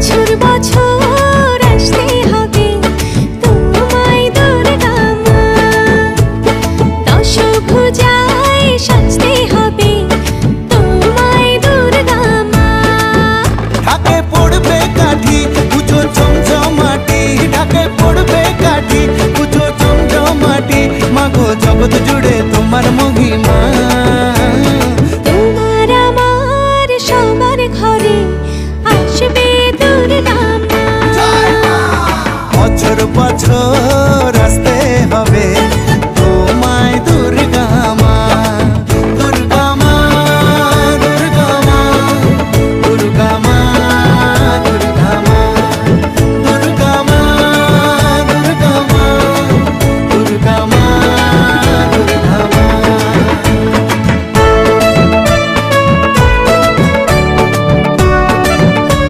বছর বছর আসতে হবে তোমায় দুর্গা মা, দশভুজায় সাজতে হবে তোমায় দুর্গা মা। ঢাকে পড়বে কাঠি পুজো জমজমাটি, ঢাকে পড়বে কাঠি পুজো জমজমাটি, মাগো জগৎ